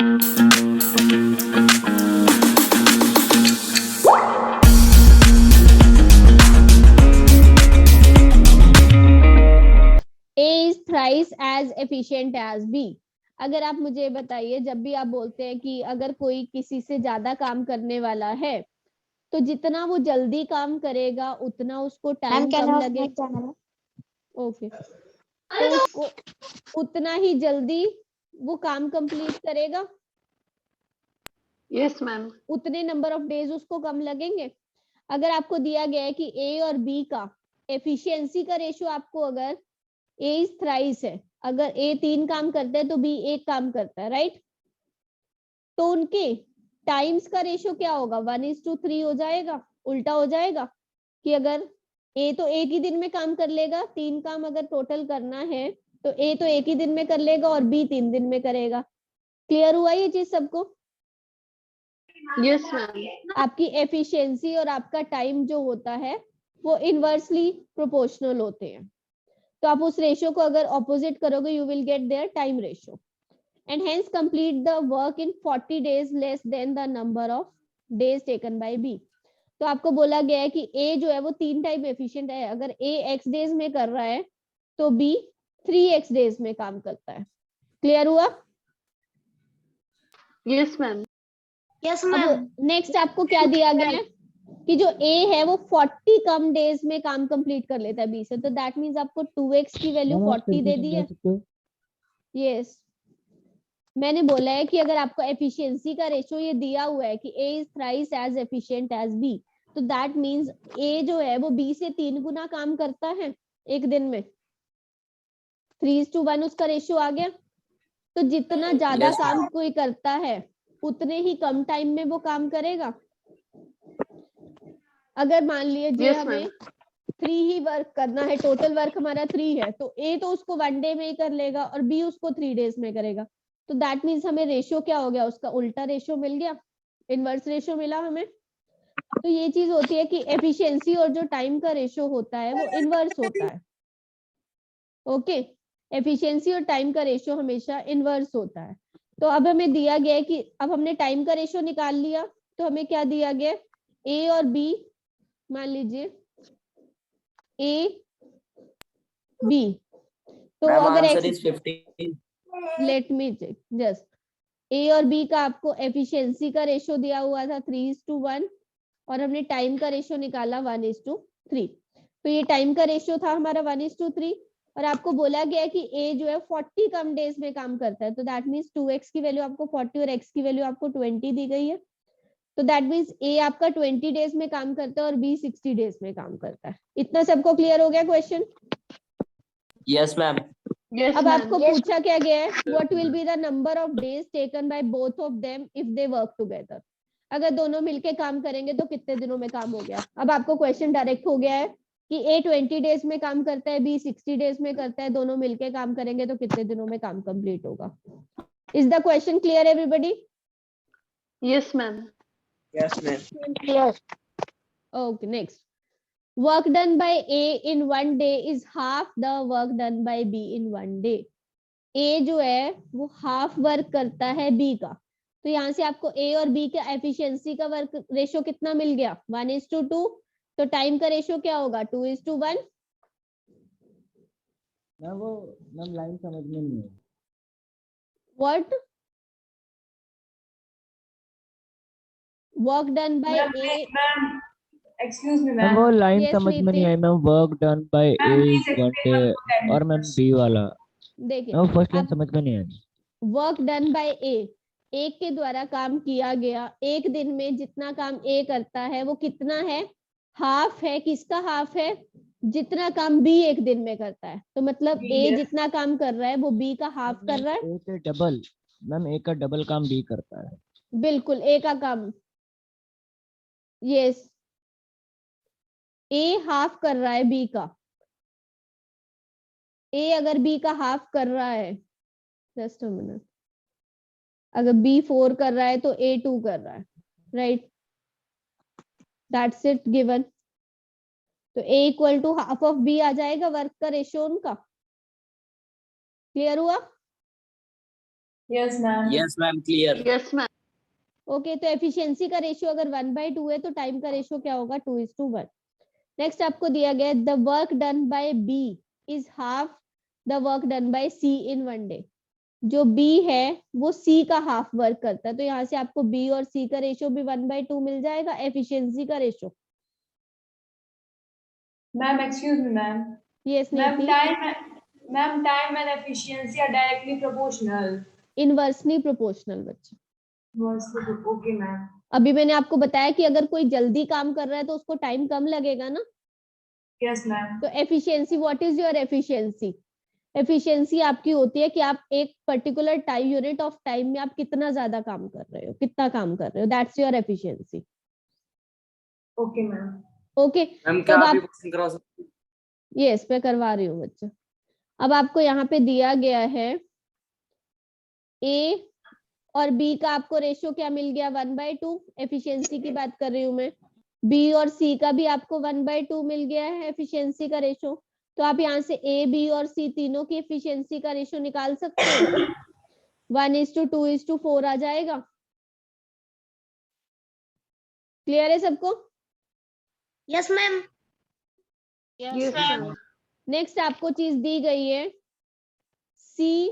A is thrice as efficient as B. अगर आप मुझे बताइए, जब भी आप बोलते हैं कि अगर कोई किसी से ज्यादा काम करने वाला है, तो जितना वो जल्दी काम करेगा उतना उसको टाइम कम लगेगा। ओके, तो उसको उतना ही जल्दी वो काम कंप्लीट करेगा। Yes ma'am. उतने नंबर ऑफ डेज उसको कम लगेंगे। अगर आपको दिया गया है कि ए और बी का एफिशिएंसी का रेशियो, आपको अगर ए इज थ्राइस है, अगर ए 3 काम करता है तो बी 1 काम करता है, राइट? तो उनके टाइम्स का रेशियो क्या होगा? 1:3 हो जाएगा, उल्टा हो जाएगा कि अगर ए तो एक ही दिन में काम कर लेगा, 3 काम अगर टोटल करना है तो ए तो एक ही दिन में कर लेगा और बी 3 दिन में करेगा। क्लियर हुआ ये चीज सबको? Yes ma'am. आपकी एफिशिएंसी और आपका टाइम जो होता है वो इनवर्सली प्रोपोर्शनल होते हैं। तो आप उस रेशियो को अगर ऑपोजिट करोगे, you will get their time ratio and hence complete the work in 40 days less than the number of days taken by B. तो आपको बोला गया है कि ए जो है वो 3 टाइम एफिशिएंट है। अगर ए x डेज में कर रहा है तो बी 3x डेज में काम करता है। क्लियर हुआ? Yes ma'am. Yes ma'am. Next आपको क्या दिया गया है कि जो ए है वो 40 कम डेज में काम कंप्लीट कर लेता है बी से, तो दैट मींस आपको 2x की वैल्यू 40 दे दी है। यस, मैंने बोला है कि अगर आपको एफिशिएंसी का रेशियो ये दिया हुआ है कि A is thrice as efficient as B, तो दैट मींस ए जो है वो बी से 3 गुना काम करता है एक दिन में। 3:1 उसका रेशियो आ गया। तो जितना ज्यादा काम कोई करता है उतने ही कम टाइम में वो काम करेगा। अगर मान लीजिए हमें 3 ही वर्क करना है, टोटल वर्क हमारा 3 है, तो ए तो उसको 1 डे में ही कर लेगा और बी उसको 3 डेज में करेगा। तो दैट मीन्स हमें रेशियो क्या हो गया? उसका उल्टा रेशियो मिल गया, इनवर्स रेशियो मिला हमें। तो ये चीज होती है कि एफिशिएंसी और जो टाइम का रेशियो होता है वो इनवर्स होता है। ओके, एफिशिएंसी और टाइम का रेशियो हमेशा इनवर्स होता है। तो अब हमें दिया गया है कि अब हमने टाइम का रेशियो निकाल लिया, तो हमें क्या दिया गया? ए और बी, मान लीजिए ए बी, तो अगर लेट मी चेक जस्ट, ए और बी का आपको एफिशिएंसी का रेशियो दिया हुआ था 3:1 और हमने टाइम का रेशियो निकाला 1:3। तो ये टाइम का रेशियो था हमारा 1:3 और आपको बोला गया कि ए जो है 40 कम डेज में काम करता है, तो दैट मीन्स 2x की वैल्यू आपको 40 और x की वैल्यू आपको 20 दी गई है। तो दैट मीन्स ए आपका 20 डेज में काम करता है और बी 60 डेज में काम करता है। इतना सबको क्लियर हो गया क्वेश्चन? Yes ma'am. अब आपको पूछा क्या गया है? What will be the number of days taken by both of them if they work together? अगर दोनों मिलके काम करेंगे तो कितने दिनों में काम हो गया? अब आपको क्वेश्चन डायरेक्ट हो गया है कि ए 20 डेज में काम करता है, बी 60 डेज में करता है, दोनों मिलके काम करेंगे तो कितने दिनों में काम कंप्लीट होगा? Is the question clear everybody? Yes ma'am. Yes ma'am. Yes. Okay, next. Work done by A in 1 day is half the work done by B in 1 day. A जो है वो हाफ वर्क करता है B का, तो यहाँ से आपको A और B का एफिशिएंसी का वर्क रेशियो कितना मिल गया? 1:2। तो टाइम का रेशियो क्या होगा? 2:1। वो लाइन समझ में नहीं है। What? Work done by A. Excuse me, ma'am ma'am. वो लाइन Yes, समझ में नहीं Nitin. I ma'am. Work done bye Ma'am, A please 1 explain day one more time. और मैम बी वाला देखिए, वो फर्स्ट लाइन अब समझ में नहीं आई। वर्क डन बाय ए, एक के द्वारा काम किया गया, एक दिन में जितना काम ए करता है वो कितना है? हाफ है। किसका हाफ है? जितना काम बी एक दिन में करता है। तो मतलब ए Yes. जितना काम कर रहा है वो बी का हाफ कर रहा है। ए के डबल मैम, ए का डबल काम बी करता है। बिल्कुल, ए का काम, यस, ए हाफ कर रहा है बी का। ए अगर बी का हाफ कर रहा है, जस्ट अ मिनट, अगर बी 4 कर रहा है तो ए 2 कर रहा है, राइट? That's it given. तो A equal to half of B आ जाएगा वर्क का रेशियो उनका। क्लियर हुआ? Yes, ma'am. Yes, ma'am. Clear. Yes, ma'am. Okay, तो एफिशिएंसी का रेशियो अगर 1/2 है तो टाइम का रेशियो क्या होगा? 2:1। नेक्स्ट आपको दिया गया the work done by B is half the work done by C in 1 day. जो बी है वो सी का हाफ वर्क करता है, तो यहाँ से आपको बी और सी का रेशियो भी 1/2 मिल जाएगा। एफिशिएंसी का ratio, Ma'am, excuse me, ma'am. Yes Ma'am, नीति, time and efficiency are directly proportional. Inversely proportional बच्चे। Okay, ma'am. अभी मैंने आपको बताया कि अगर कोई जल्दी काम कर रहा है तो उसको टाइम कम लगेगा ना। Yes, ma'am. तो efficiency, what is your efficiency? Efficiency आपकी होती है कि आप एक particular time, unit of time में आप कितना ज्यादा काम कर रहे हो, कितना काम कर रहे हो, that's your efficiency. Okay, ma'am. Okay, ma'am तो क्या अब आप आप, ये क्वेश्चन करवा सकते हैं? यस मैं करवा रही हूँ बच्चे। अब आपको यहाँ पे दिया गया है ए और बी का आपको रेशियो क्या मिल गया? 1/2। एफिशिएंसी की बात कर रही हूँ मैं। बी और सी का भी आपको 1/2 मिल गया है एफिशिएंसी का रेशियो। तो आप यहाँ से ए, बी और सी तीनों की एफिशिएंसी का रेशियो निकाल सकते हो। 1:2:4 आ जाएगा। क्लियर है सबको? Yes ma'am. Yes, ma'am. Next आपको चीज दी गई है C,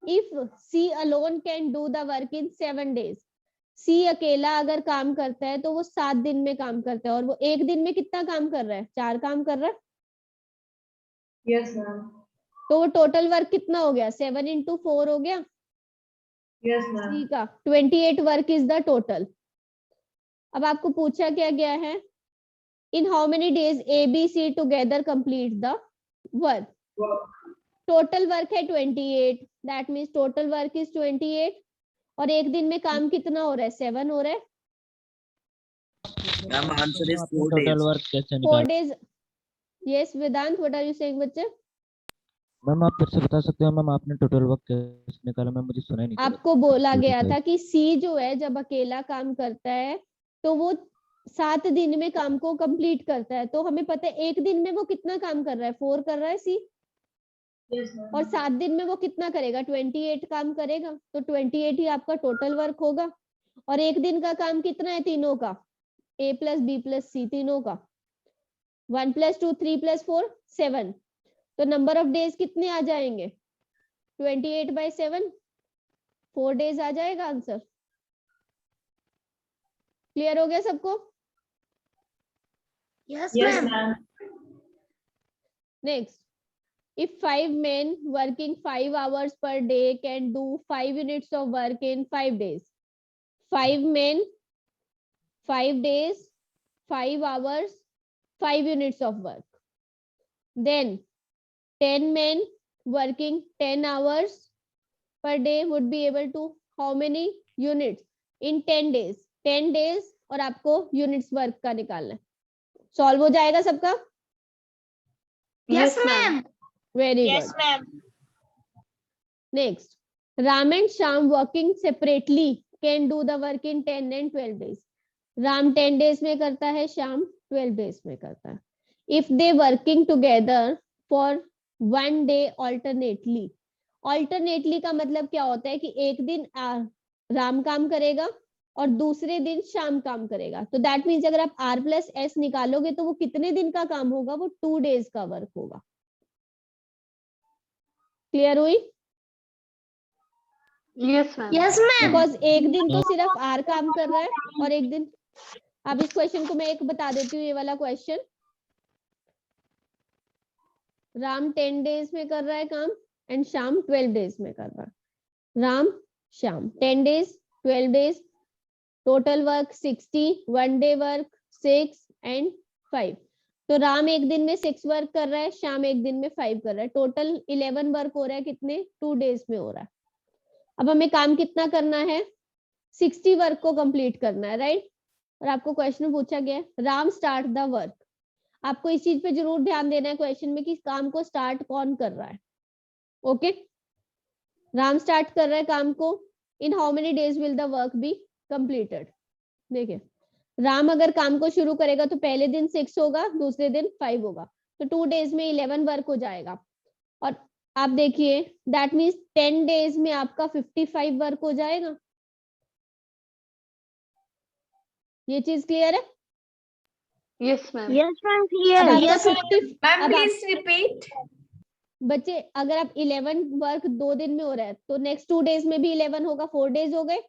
if C alone can do the work in 7 days। C अकेला अगर काम करता है तो वो 7 दिन में काम करता है, और वो एक दिन में कितना काम कर रहा है? 4 काम कर रहा है। Yes, ma'am. तो वो टोटल वर्क कितना हो गया? 7 × 4 हो गया Yes, ma'am. सी का। 28 वर्क इज द टोटल। अब आपको पूछा क्या गया है? In how many days A B C together complete the work. Total work है 28, that means total work is 28, और एक दिन में काम कितना हो रहा है? 7 हो रहा है। मैम आंसर इज आपने 4 टोटल days. वर्क कैसे 4 निकाला? days। Yes Vedant, what are you saying बच्चे? मैम आप फिर से बता सकते हो मैम, आपने टोटल वर्क कैसे निकाला? मैम मुझे सुना ही नहीं दिया। आपको बोला गया था कि सी जो है जब अकेला काम करता है तो वो 7 दिन में काम को कंप्लीट करता है। तो हमें पता है एक दिन में वो कितना काम कर रहा है? 4 कर रहा है सी। Yes, ma'am. और 7 दिन में वो कितना करेगा? 28 काम करेगा। तो 28 ही आपका टोटल वर्क होगा। और एक दिन का काम कितना है तीनों का? ए प्लस बी प्लस सी तीनों का। 1 + 2 3 + 4 7। तो नंबर ऑफ डेज कितने आ जाएंगे? 28/7, 4 डेज आ जाएगा आंसर। क्लियर हो गया सबको? Yes Yes, ma'am. ma'am. Next, if 5 men working 5 hours per day can do 5 units of work in 5 days. 5 men, 5 days, 5 hours, 5 units of work. Then 10 men working 10 hours per day would be able to how many units in 10 days? 10 days और आपको units work का निकालना है। Solve हो जाएगा सबका? Yes ma'am. Very yes good. Ma'am. Next, Ram and Shyam working separately can do the work in 10 and 12 days. Ram 10 days में करता है, Shyam 12 days में करता है. If they working together for 1 day alternately. Alternately का मतलब क्या होता है कि एक दिन राम काम करेगा और दूसरे दिन शाम काम करेगा। तो दैट मीन्स अगर आप R + S निकालोगे तो वो कितने दिन का काम होगा? वो 2 days का वर्क होगा। क्लियर हुई? Yes, ma'am. Yes ma'am. Because एक दिन तो सिर्फ आर काम कर रहा है और एक दिन, अब इस क्वेश्चन को मैं एक बता देती हूँ। ये वाला क्वेश्चन राम 10 days में कर रहा है काम एंड शाम 12 days में कर रहा है। राम शाम 10 days 12 days, total work 60, 1 day work 6 and 5। तो राम एक दिन में 6 वर्क कर रहा है, शाम एक दिन में 5 कर रहा है, टोटल 11 वर्क हो रहा है। कितने? 2 days में हो रहा है। अब हमें काम कितना करना है? 60 वर्क को कंप्लीट करना है, राइट? और आपको क्वेश्चन में पूछा गया है राम स्टार्ट द वर्क। आपको इस चीज पे जरूर ध्यान देना है क्वेश्चन में कि काम को स्टार्ट कौन कर रहा है। ओके, राम स्टार्ट कर रहा है काम को। इन how many days will the work be completed? देखिए, राम अगर काम को शुरू करेगा तो पहले दिन 6 होगा, दूसरे दिन 5 होगा, तो 2 days में 11 वर्क हो जाएगा। और आप देखिए दैट मीन्स 10 डेज में आपका 55 वर्क हो जाएगा। ये चीज क्लियर है? Yes, ma'am. Yes, ma'am. अब Clear. आपका Yes, 50 Ma'am, अब please repeat. बच्चे अगर आप 11 वर्क 2 दिन में हो रहा है तो नेक्स्ट 2 डेज में भी 11 होगा, 4 डेज हो गए।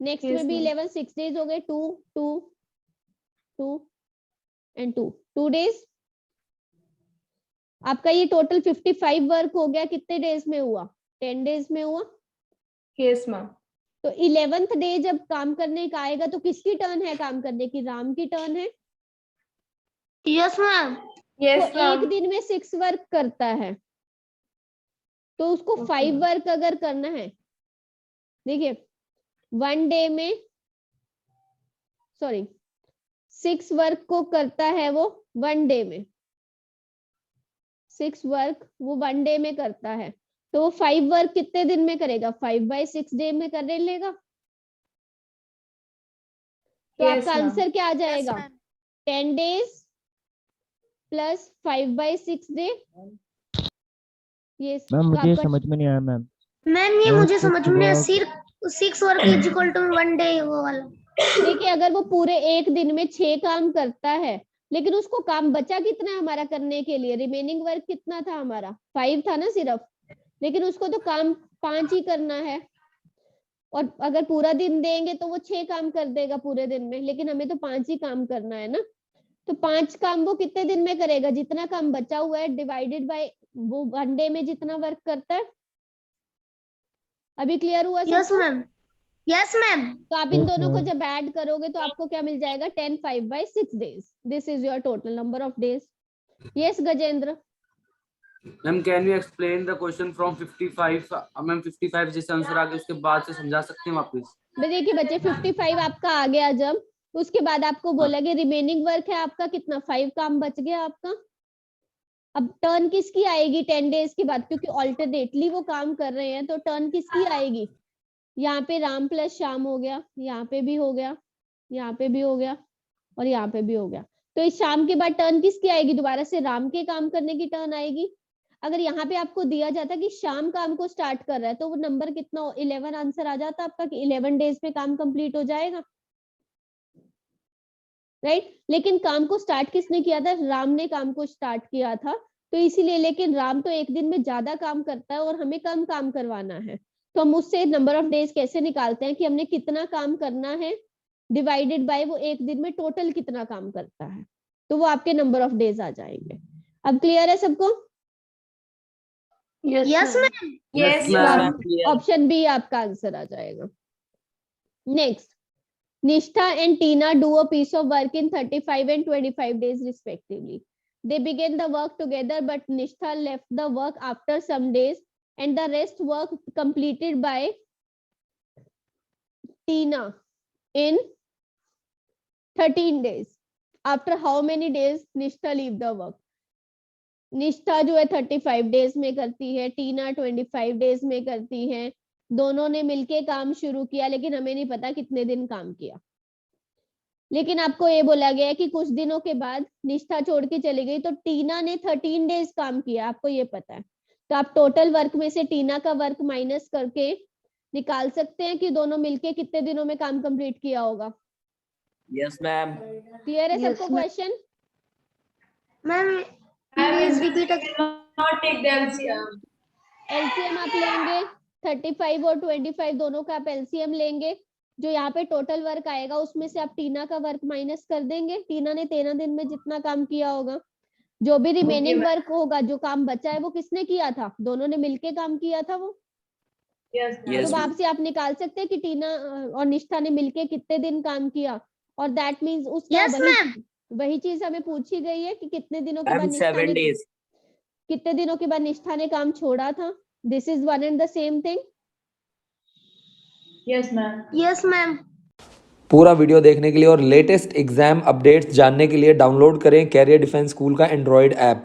नेक्स्ट Yes, में भी ma'am. 11 6 डेज हो गए, 2 2 2 एंड 2 डेज। आपका ये टोटल 55 वर्क हो गया। कितने डेज में हुआ? 10 डेज में हुआ। Yes, ma'am. तो 11th डे जब काम करने का आएगा तो किसकी टर्न है काम करने की? राम की टर्न है। Yes, ma'am. Yes, तो एक ma'am. दिन में 6 वर्क करता है तो उसको Okay, 5 ma'am. वर्क अगर करना है, देखिए 1 डे में सॉरी 6 वर्क को करता है वो 1 डे में, 6 वर्क वो 1 डे में करता है तो वो 5 वर्क कितने दिन में करेगा? 5/6 डे में कर लेगा। तो Yes, आपका ma'am. आंसर क्या आ Yes, जाएगा? ma'am. 10 days plus 5/6 day. ये मैम तो मुझे आपका समझ में नहीं आया मैम। मैम ये मैं मुझे सिर्फ समझ में नहीं आया। work- सिर्फ 6 work is equal to 1 day वो वाला। देखिए अगर वो पूरे एक दिन में 6 काम करता है लेकिन उसको काम बचा कितना है हमारा करने के लिए? रिमेनिंग वर्क कितना था हमारा? 5 था ना सिर्फ, लेकिन उसको तो काम 5 ही करना है। और अगर पूरा दिन देंगे तो वो 6 काम कर देगा पूरे दिन में, लेकिन हमें तो 5 ही काम करना है ना। तो 5 काम वो कितने दिन में करेगा? जितना काम बचा हुआ है डिवाइडेड बाय वो 1 डे में जितना वर्क करता है। अभी क्लियर हुआ यस सबको? मैम। Yes ma'am. तो आप इन Yes, दोनों को ma'am. जब ऐड करोगे तो आपको क्या मिल जाएगा? 10 5/6 days. This is your total number of days. Yes, Gajendra. Ma'am can you explain the question from 55? Ma'am 55 जैसे आंसर आ गया उसके बाद से समझा सकते हैं वापस? देखिए बच्चे 55 आपका आ गया जब, उसके बाद आपको बोला कि रिमेनिंग वर्क है आपका कितना? 5 काम बच गया आपका। अब टर्न किसकी आएगी 10 डेज के बाद? क्योंकि ऑल्टरनेटली वो काम कर रहे हैं तो टर्न किसकी आएगी? यहाँ पे राम प्लस श्याम हो गया, यहाँ पे भी हो गया, यहाँ पे भी हो गया और यहाँ पे भी हो गया। तो इस शाम के बाद टर्न किसकी आएगी? दोबारा से राम के काम करने की टर्न आएगी। अगर यहाँ पे आपको दिया जाता कि शाम काम को स्टार्ट कर रहा है तो वो नंबर कितना? 11 आंसर आ जाता आपका कि 11 डेज में काम कंप्लीट हो जाएगा, राइट। लेकिन काम को स्टार्ट किसने किया था? राम ने काम को स्टार्ट किया था तो इसीलिए, लेकिन राम तो एक दिन में ज्यादा काम करता है और हमें कम काम करवाना है, तो हम उससे नंबर ऑफ डेज कैसे निकालते हैं कि हमने कितना काम करना है डिवाइडेड बाय वो एक दिन में टोटल कितना काम करता है, तो वो आपके नंबर ऑफ डेज आ जाएंगे। अब क्लियर है सबको? Yes, yes ma'am. Ma'am. Yes, ma'am ma'am. Option B आपका आंसर आ जाएगा। Next, Nishtha and Tina do a piece of work in 35 and 25 days respectively. They began the work together, but Nishtha left the work after some days, and the rest work completed by Tina in 13 days. After how many days Nishtha leave the work? निष्ठा जो है 35 days में करती है, टीना 25 days में करती है। दोनों ने मिलके काम शुरू किया लेकिन हमें नहीं पता कितने दिन काम किया। लेकिन आपको ये बोला गया है कि कुछ दिनों के बाद निष्ठा छोड़ के चली गई तो टीना ने 13 डेज काम किया, आपको ये पता है। तो आप टोटल वर्क में से टीना का वर्क माइनस करके निकाल सकते हैं कि दोनों मिलके कितने दिनों में काम कंप्लीट किया होगा। Yes ma'am. क्लियर है Yes, सबको ma'am. Question? Ma'am Ma'am, please we repeat cannot take the LCM. LCM आप लेंगे 35 और 25 दोनों का आप एलसीएम लेंगे। जो यहाँ पे टोटल वर्क आएगा उसमें से आप टीना का वर्क माइनस कर देंगे। टीना ने 13 दिन में जितना काम किया होगा, जो भी रिमेनिंग ma'am. वर्क होगा, जो काम बचा है वो किसने किया था? दोनों ने मिलके काम किया था वो। Yes, ma'am. Yes, तो ma'am. आपसे आप निकाल सकते हैं कि टीना और निष्ठा ने मिलके कितने दिन काम किया, और दैट मींस उसका यस मैम। वही चीज हमें पूछी गई है कि कितने दिनों के बाद मैम निष्ठा 7 ने days। कितने दिनों के बाद निष्ठा ने काम छोड़ा था। This is one and the same thing. Yes, ma'am. Yes ma'am. पूरा वीडियो देखने के लिए और लेटेस्ट एग्जाम अपडेट्स जानने के लिए डाउनलोड करें कैरियर डिफेंस स्कूल का एंड्रॉयड ऐप।